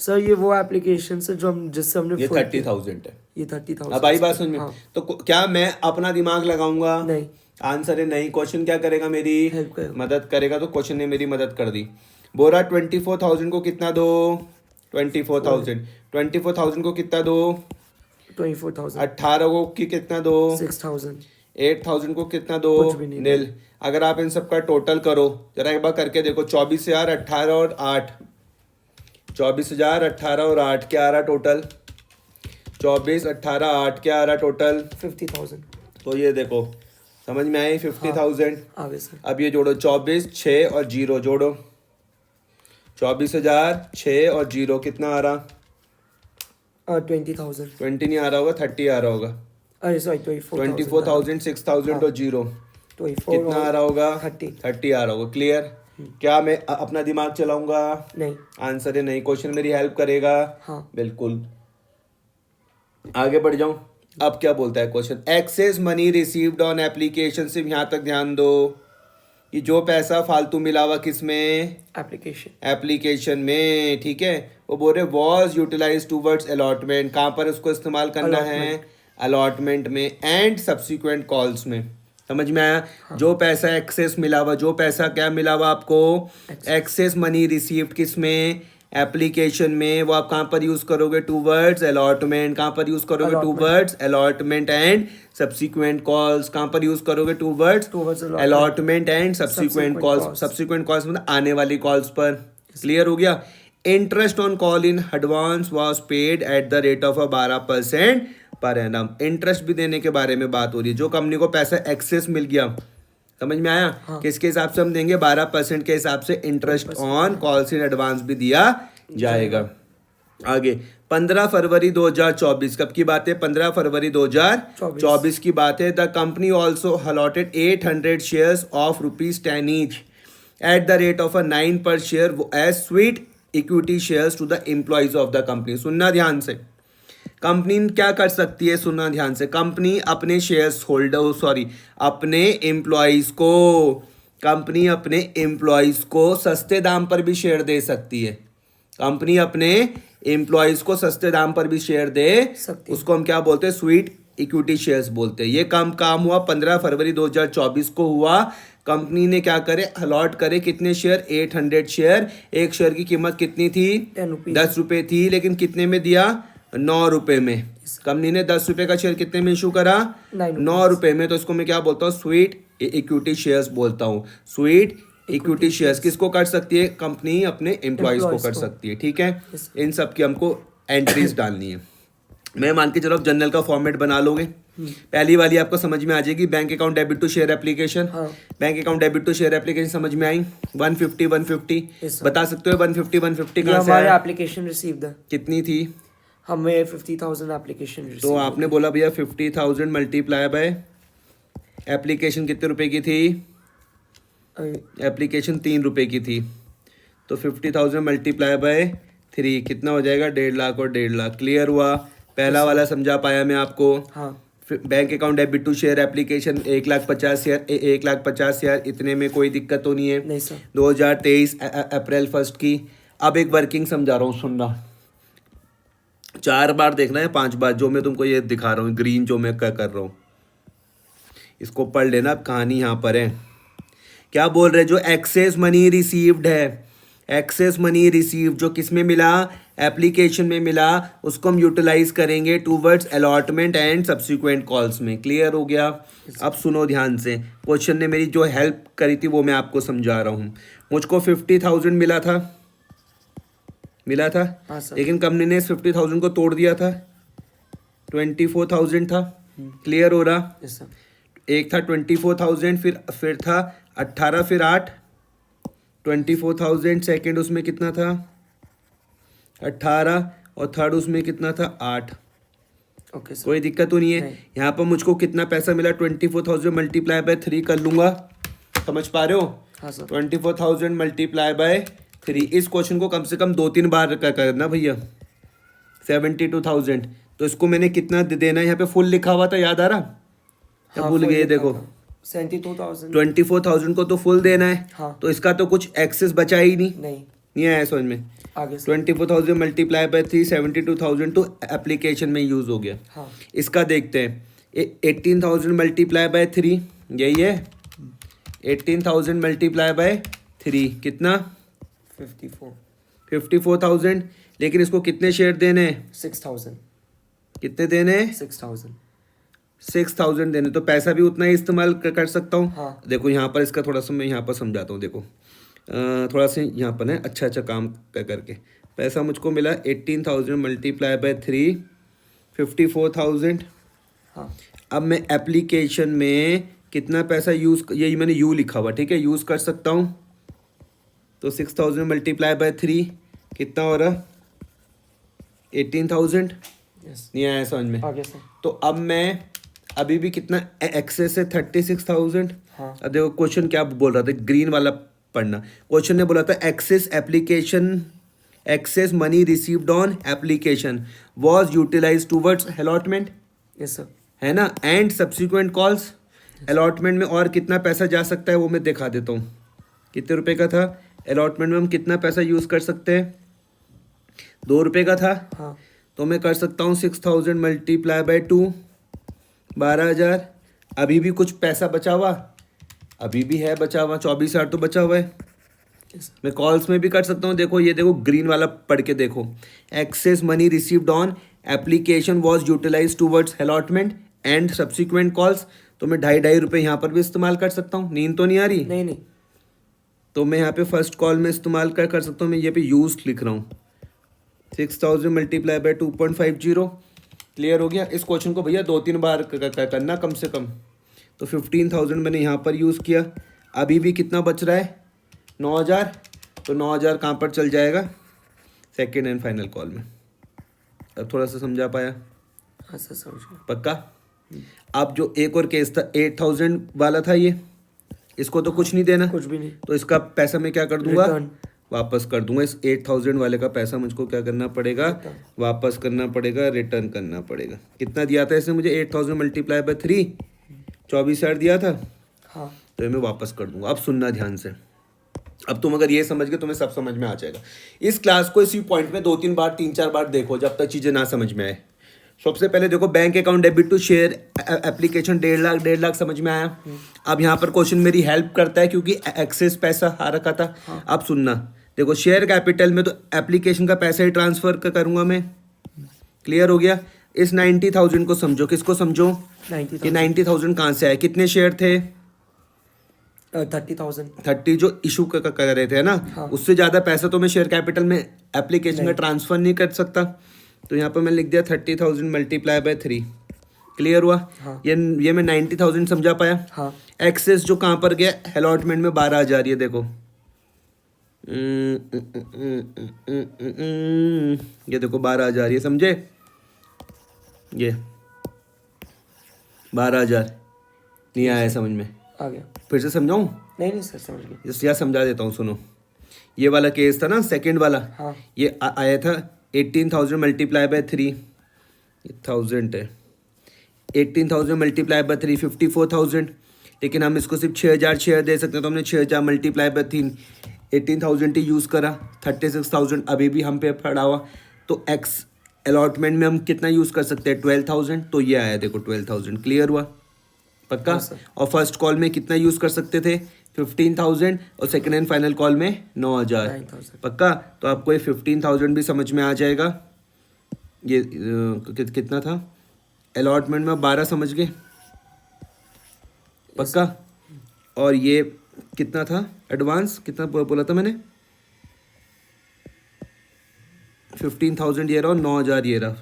सर ये वो एप्लीकेशन से जो हम जिससे हमने ये full 30,000 है। ये 30,000। अब आई बात समझ में? हाँ। तो क्या मैं अपना दिमाग लगाऊंगा? नहीं। आंसर है नहीं। क्वेश्चन क्या करेगा? मेरी हेल्प करेगा। मदद करेगा। तो क्वेश्चन ने मेरी मदद कर दी। बोरा 24,000 को कितना दो? 24,000। 24,000 को कितना दो? 24,000। 18 को की कितना दो? 6,000। 8,000 को कितना दो? कुछ भी नहीं। नील। अगर आप इन सब का टोटल करो, जरा एक बार करके देखो, 24,000, 18 और 8, 24,000, 18 और 8 क्या आ रहा टोटल? 24, 18, 8 क्या आ रहा टोटल? 50,000। तो ये देखो, समझ में आई? 50,000। आगे सर। अब ये जोड़ो, 24, 6 और 0 जोड़ो, 24,000, 6 और 0 कितना आ रहा? 20,000। 20 नहीं आ रहा होगा, 30 आ रहा होगा। अरे सॉरी 24,000। 24,000, 6,000 और 0 कितना आ रहा होगा? 30 आ रहा होगा। क्लियर? क्या मैं अपना दिमाग चलाऊंगा? नहीं। आंसर है नहीं। क्वेश्चन मेरी हेल्प करेगा? हाँ। बिल्कुल। आगे बढ़ जाऊं। अब क्या बोलता है question? Access money received on application. सिर्फ यहाँ तक ध्यान दो, ये जो पैसा फालतू मिला हुआ किसमें? एप्लीकेशन में। ठीक है, वो बोल रहे वॉज यूटिलाइज टूवर्ड्स अलॉटमेंट। कहाँ पर उसको इस्तेमाल करना है? अलॉटमेंट में एंड सब्सिक्वेंट कॉल्स में। समझ में आया? हाँ। जो पैसा एक्सेस मिला हुआ, जो पैसा क्या मिला हुआ आपको? एक्सेस मनी रिसीव्ड किसमें? एप्लीकेशन में। वो आप कहाँ पर यूज करोगे? Towards allotment. कहाँ पर यूज करोगे? Towards allotment and subsequent calls. कहाँ पर यूज करोगे? Towards allotment and subsequent calls. Subsequent calls मतलब आने वाली कॉल्स पर। क्लियर हो गया? Interest on call in advance was paid eight the rate of 12% per annum. Interest भी देने के बारे में बात हो रही है। जो कंपनी को पैसा एक्सेस मिल गया, समझ में आया? हाँ। किसके हिसाब से हम देंगे? 12% के हिसाब से interest on calls in advance भी दिया जाएगा। आगे 15 फरवरी 2024 कब की बात है? 15 फरवरी 2024 की बात है। The company also allotted 800 shares of ₹10 each at the rate of 9 per share as sweet equity shares to the employees of the company. सुनना ध्यान से, कंपनी क्या कर सकती है? सुनना ध्यान से, कंपनी अपने शेयर्स होल्डर अपने एम्प्लॉइज को, कंपनी अपने एम्प्लॉइज को सस्ते दाम पर भी शेयर दे सकती है। कंपनी अपने एम्प्लॉइज को सस्ते दाम पर भी शेयर दे सकती है। उसको हम क्या बोलते हैं? स्वीट इक्विटी शेयर्स बोलते हैं। ये काम हुआ 15 फरवरी 2024 को हुआ। कंपनी ने क्या करे? अलॉट करे कितने शेयर? 800 शेयर। एक शेयर की कीमत कितनी थी? 10 रुपये थी, लेकिन कितने में दिया? 9 रुपये में। कंपनी ने 10 रुपये का शेयर कितने में इशू करा? 9 रुपये में। तो इसको मैं क्या बोलता हूँ? स्वीट इक्विटी शेयर्स बोलता हूँ। स्वीट इक्विटी शेयर्स किसको कर सकती है? कंपनी अपने एम्प्लॉइज को कर सकती है। ठीक है, इन सब की हमको एंट्रीज डालनी है। मैं मान के चलो आप जनरल का फॉर्मेट बना लोगे। पहली वाली आपको समझ में आ जाएगी, bank account debit to share application. हाँ। Bank account debit to share application समझ में आई। 150 Yes, sir. बता सकते हो 150 ये कहाँ से हमारे आया? एप्लीकेशन रिसीव्ड है, कितनी थी? हमें 50,000 एप्लीकेशन तो रिसीव। आपने बोला भैया 50,000 मल्टीप्लाई बाय एप्लीकेशन कितने रुपए की थी? एप्लीकेशन 3 रुपए की थी। तो 50,000 मल्टीप्लाई बाय 3 कितना हो जाएगा? 1.5 लाख और 1.5 लाख। क्लियर हुआ? पहला वाला समझा पाया मैं आपको। हाँ bank account debit to share application 1,50,000 1,50,000 इतने में कोई दिक्कत तो नहीं है। नहीं सर। 2023 अप्रैल 1 की। अब एक वर्किंग समझा रहा हूँ, सुनना। 4 बार देखना है, 5 बार, जो मैं तुमको ये दिखा रहा हूँ ग्रीन जो मैं कर रहा हूँ, इसको पढ़ लेना। अब कहानी यहाँ पर है, क्या बोल रहे? जो एक्सेस मनी रिसीव्ड है, एक्सेस मनी रिसीव जो किस में मिला? एप्लीकेशन में मिला, उसको हम यूटिलाइज करेंगे towards allotment and subsequent calls में। क्लियर हो गया? अब सुनो ध्यान से, क्वेश्चन ने मेरी जो हेल्प करी थी वो मैं आपको समझा रहा हूँ। मुझको 50,000 मिला था हाँ सर। लेकिन कंपनी ने इस 50,000 को तोड़ दिया था, 24,000 था। क्लियर हो रहा? Yes sir. एक था 24,000, फिर था 18, फिर 8, 24,000 सेकेंड उसमें कितना था? 18, और थर्ड उसमें कितना था? 8। Okay sir. कोई दिक्कत तो नहीं है? नहीं। यहाँ पर मुझको कितना पैसा मिला? 24,000 मल्टीप्लाई बाय 3 कर लूंगा। समझ पा रहे हो? हाँ सर। 24,000 multiply by 3। इस क्वेश्चन को कम से कम 2-3 बार करना भैया। 72,000, तो इसको मैंने कितना देना है? यहाँ पे फुल लिखा हुआ था, याद आ रहा? हाँ, भूल full गए? लिखा देखो था। 72,000। 24,000 को तो फुल देना है। हाँ। तो इसका तो कुछ एक्सेस बचा ही नहीं नहीं आया समझ में। आगे सर। 24,000 मल्टीप्लाई बाय 3, 72,000 तो एप्लीकेशन में यूज हो गया। हाँ इसका देखते हैं। 18,000 मल्टीप्लाई बाय 3, यही है। 18,000 मल्टीप्लाई बाय 3 कितना? 54। 54,000। लेकिन इसको कितने शेयर देने हैं? 6,000। कितने देने हैं? 6,000। 6,000 देने, तो पैसा भी उतना ही इस्तेमाल कर सकता हूँ। हाँ। देखो यहाँ पर इसका थोड़ा सा मैं यहाँ पर समझाता हूँ। देखो थोड़ा सा यहाँ पर है, अच्छा काम करके पैसा मुझको मिला 18,000 मल्टीप्लाई बाय 3, 54,000। हाँ अब मैं एप्लीकेशन में कितना पैसा यूज़, यही मैंने यू लिखा हुआ, ठीक है, यूज़ कर सकता हूँ। तो 6,000 मल्टीप्लाई बाय 3 कितना हो रहा? 18,000। यस। नहीं आया समझ में? आगे सर। तो अब मैं अभी भी कितना एक्सेस है? 36,000। हाँ। अब देखो क्वेश्चन क्या बोल रहा था, ग्रीन वाला पढ़ना। क्वेश्चन ने बोला था excess application, excess money received on application was utilized towards allotment, yes sir. है ना, एंड सब्सिक्वेंट कॉल्स। अलॉटमेंट में और कितना पैसा जा सकता है वो मैं दिखा देता हूँ। कितने रुपए का था? अलॉटमेंट में हम कितना पैसा यूज़ कर सकते हैं? 2 रुपये का था। हाँ तो मैं कर सकता हूँ 6,000 मल्टीप्लाई बाय 2, 12,000। अभी भी कुछ पैसा बचा हुआ, अभी भी है बचा हुआ, 24,000 तो बचा हुआ है। Yes sir. मैं कॉल्स में भी कर सकता हूँ। देखो ये देखो ग्रीन वाला पढ़ के देखो, excess money received on application was utilized towards allotment and subsequent calls. तो मैं 2.5 रुपये यहाँ पर भी इस्तेमाल कर सकता हूँ। नींद तो नहीं आ रही? नहीं। तो मैं यहाँ पे फर्स्ट कॉल में इस्तेमाल कर सकता हूँ। मैं ये पे यूज लिख रहा हूँ, 6,000 मल्टीप्लाई बाय 2.50। क्लियर हो गया? इस क्वेश्चन को भैया 2-3 बार करना कम से कम। तो 15,000 मैंने यहाँ पर यूज़ किया। अभी भी कितना बच रहा है? 9,000। तो 9,000 कहाँ पर चल जाएगा? सेकेंड एंड फाइनल कॉल में। अब थोड़ा सा समझा पाया? हाँ सर समझ गया। पक्का? अब जो एक और केस था 8,000 वाला था, ये इसको तो कुछ नहीं देना, कुछ भी नहीं। तो इसका पैसा मैं क्या कर दूंगा? Return। वापस कर दूंगा। इस 8,000 वाले का पैसा मुझको क्या करना पड़ेगा? वापस करना पड़ेगा, रिटर्न करना पड़ेगा। कितना दिया था इसने मुझे? 8,000 मल्टीप्लाई बाय 3, 24,000 दिया था। हाँ तो मैं वापस कर दूंगा। अब सुनना ध्यान से, अब तुम अगर ये समझ गए तुम्हें सब समझ में आ जाएगा। इस क्लास को इसी पॉइंट में 2-3 बार 3-4 बार देखो जब तक चीज़ें ना समझ में आए। सबसे पहले देखो bank account debit to share application 1.5 lakh समझ में आया। अब यहाँ पर क्वेश्चन मेरी हेल्प करता है क्योंकि एक्सेस पैसा आ रखा था। अब सुनना, देखो शेयर कैपिटल में तो एप्लीकेशन का पैसा ही ट्रांसफर करूंगा मैं। क्लियर हो गया? इस 90,000 को समझो। किसको समझो? 90,000। कि 90,000 कहाँ से आए? कितने शेयर थे? 30,000। 30 जो इशू कर रहे थे ना। हाँ। उससे ज़्यादा पैसा तो मैं शेयर कैपिटल में एप्लीकेशन का ट्रांसफर नहीं कर सकता। तो यहाँ पर मैंने लिख दिया 30,000 मल्टीप्लाई बाय 3। क्लियर हुआ? हाँ। ये मैं 90,000 समझा पाया। हाँ। एक्सेस जो कहाँ पर गया, अलॉटमेंट में 12,000, ये देखो ये देखो 12,000, ये समझे, ये 12,000 नहीं आया समझ में? आ गया। फिर से समझाऊं? नहीं सर समझ गया। जस्ट यार समझा देता हूँ, सुनो। ये वाला केस था ना, सेकंड वाला। हाँ। ये आया था 18,000 मल्टीप्लाई बाय 3, ये 1000 है। 18,000 मल्टीप्लाई बाय 3 54,000, लेकिन हम इसको सिर्फ 6,000 शेयर दे सकते हैं, तो हमने 6,000 मल्टीप्लाई बाय 3 18,000 ही यूज़ करा। 36,000 अभी भी हम पे पड़ा हुआ, तो एक्स अलॉटमेंट में हम कितना यूज़ कर सकते हैं, 12,000, तो ये आया देखो 12,000। क्लियर हुआ? पक्का? और फर्स्ट कॉल में कितना यूज़ कर सकते थे, 15,000, और सेकेंड एंड फाइनल कॉल में 9,000। 9,000। पक्का? तो आपको ये 15,000 भी समझ में आ जाएगा। ये कितना था अलॉटमेंट में, 12 समझ गए? पक्का? और ये कितना था एडवांस, कितना बोला था मैंने, 15,000 ये रहा और 9,000 ये रहा,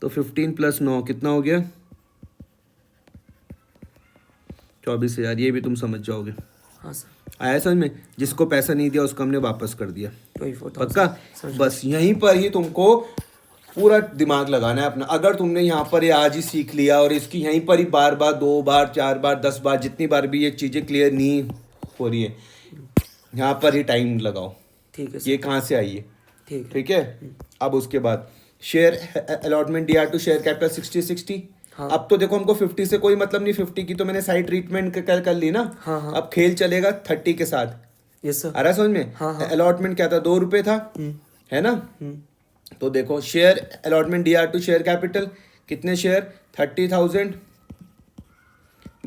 तो 15 + 9 कितना हो गया, 24,000। ये भी तुम समझ जाओगे। हाँ सर। आया समझ में? जिसको पैसा नहीं दिया उसको हमने वापस कर दिया। 24,000। पक्का? बस यहीं पर ही तुमको पूरा दिमाग लगाना है अपना। अगर तुमने यहाँ पर ये आज ही सीख लिया और इसकी यहीं पर ही बार बार 2 बार 4 बार 10 बार जितनी बार भी ये चीज़ें क्लियर नहीं हो रही है, यहाँ पर ही टाइम लगाओ। ठीक है। ये कहाँ से आई है? ठीक है। अब उसके बाद share allotment DR to share capital 60-60। हाँ। अब तो देखो हमको 50 से कोई मतलब नहीं, 50 की तो मैंने साइड ट्रीटमेंट कर ली ना। हाँ। अब खेल चलेगा 30 के साथ। Yes sir. आ रहा समझ में? हाँ। अलॉटमेंट क्या था, 2 रुपये था, है ना? तो देखो share allotment DR to share capital, कितने शेयर, 30,000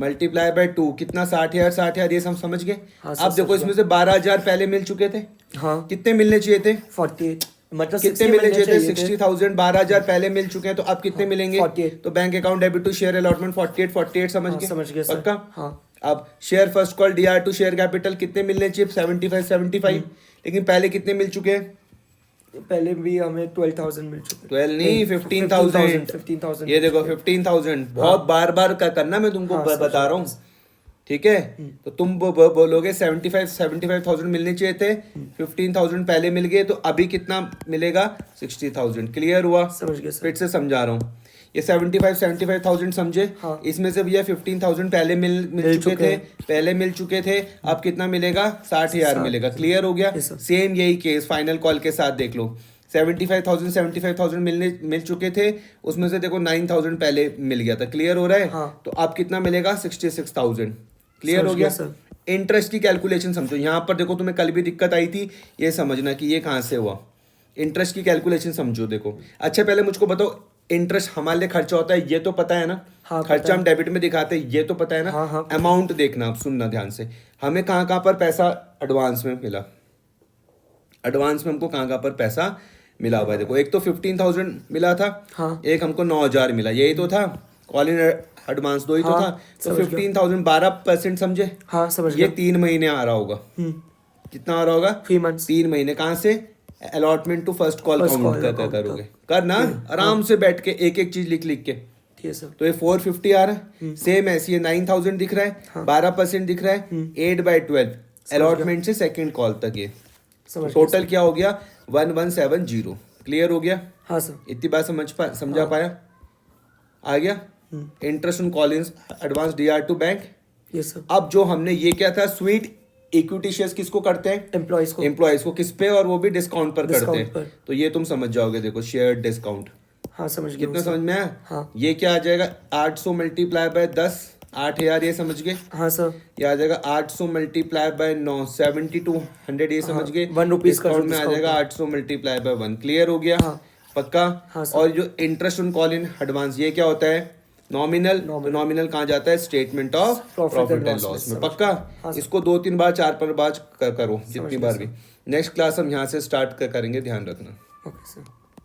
मल्टीप्लाई बाय 2 कितना, 60,000। 60,000 ये सब समझ गए। हाँ, अब देखो इसमें से 12,000 पहले मिल चुके थे। हाँ। कितने मिलने चाहिए थे, 48, मतलब कितने मिलने चाहिए थे, 60,000। 12,000 पहले मिल चुके हैं, तो अब कितने मिलेंगे, 48। तो bank account debit to share allotment 48 समझ गए? समझ गए सर। पक्का? हाँ। अब share first call DR to share capital कितने मिलने चाहिए, 75, लेकिन पहले कितने मिल चुके हैं, पहले भी हमें 12,000 मिल चुके। 12 नहीं, 15,000। 15,000। ये देखो 15,000। बहुत बार बार करना, मैं तुमको बता रहा हूँ, ठीक है? तो तुम बोलोगे 75,000 मिलने चाहिए थे, 15,000 पहले मिल गए, तो अभी कितना मिलेगा, 60,000। क्लियर हुआ? समझ गए सर। फिर से समझा रहा हूँ। ये 75,000 समझे? हाँ। इसमें से भैया 15,000 पहले मिल चुके थे, अब कितना मिलेगा, 60,000 मिलेगा। क्लियर हो गया? सेम यही केस फाइनल कॉल के साथ देख लो। 75,000 मिल चुके थे, उसमें से देखो 9,000 पहले मिल गया था। क्लियर हो रहा है? हाँ। तो अब कितना मिलेगा, 66,000। क्लियर हो गया? इंटरेस्ट की कैलकुलेशन समझो। यहाँ पर देखो तुम्हें कल भी दिक्कत आई थी, ये समझना कि ये कहाँ से हुआ। इंटरेस्ट की कैलकुलेशन समझो। देखो अच्छा पहले मुझको बताओ, इंटरेस्ट हमारे लिए खर्चा होता है, ये तो पता है ना? हाँ, खर्चा हम डेबिट में दिखाते हैं, ये तो पता है ना? हाँ। अमाउंट देखना, आप सुनना ध्यान से। हमें कहाँ कहाँ पर पैसा एडवांस में मिला, एडवांस में हमको कहाँ कहाँ पर पैसा मिला हुआ है। देखो एक तो 15,000 मिला था। हाँ। एक हमको 9,000 मिला, यही तो था। कॉल इन एडवांस 2 ही तो था। तो 15,000 12% समझे? हाँ समझ ये 3 महीने आ रहा होगा। कितना आ रहा होगा, 3 मंथ्स। 3 महीने। कहाँ से, allotment to first call count करोगे। करना आराम से बैठ के एक एक चीज लिख के। तो ये 450 आ रहा है। सेम ऐसी है, 9,000 दिख रहा है, 12% दिख रहा है, 8/12 अलॉटमेंट से सेकंड कॉल तक। ये टोटल क्या हो गया, 1170। क्लियर हो गया? हाँ सर। इतनी बात समझा पाया? आ गया? Interest on call in advance DR to bank. Yes sir. अब जो हमने ये क्या था, स्वीट इक्विटी शेयर्स किसको करते हैं, एम्प्लॉयज को। किस पे, और वो भी डिस्काउंट पर करते हैं। तो ये तुम समझ जाओगे। देखो शेयर डिस्काउंट। हाँ समझ गया। कितना समझ में आया? हाँ। ये क्या आ जाएगा, 800 मल्टीप्लाई बाय 10, 8,000 ये समझ गए? हाँ सर। ये आ जाएगा 800 मल्टीप्लाई बाय 9, 7200 ये समझ गए? ₹1 डिस्काउंट में आ जाएगा 800 मल्टीप्लाई बाय 1। क्लियर हो गया? पक्का? और जो interest on call in advance, ये क्या होता है, नॉमिनल। नॉमिनल कहाँ जाता है, statement of profit and loss में। पक्का? इसको 2-3 बार 4 बार करो, जितनी बार भी। नेक्स्ट क्लास हम यहाँ से स्टार्ट करेंगे, ध्यान रखना। Okay sir.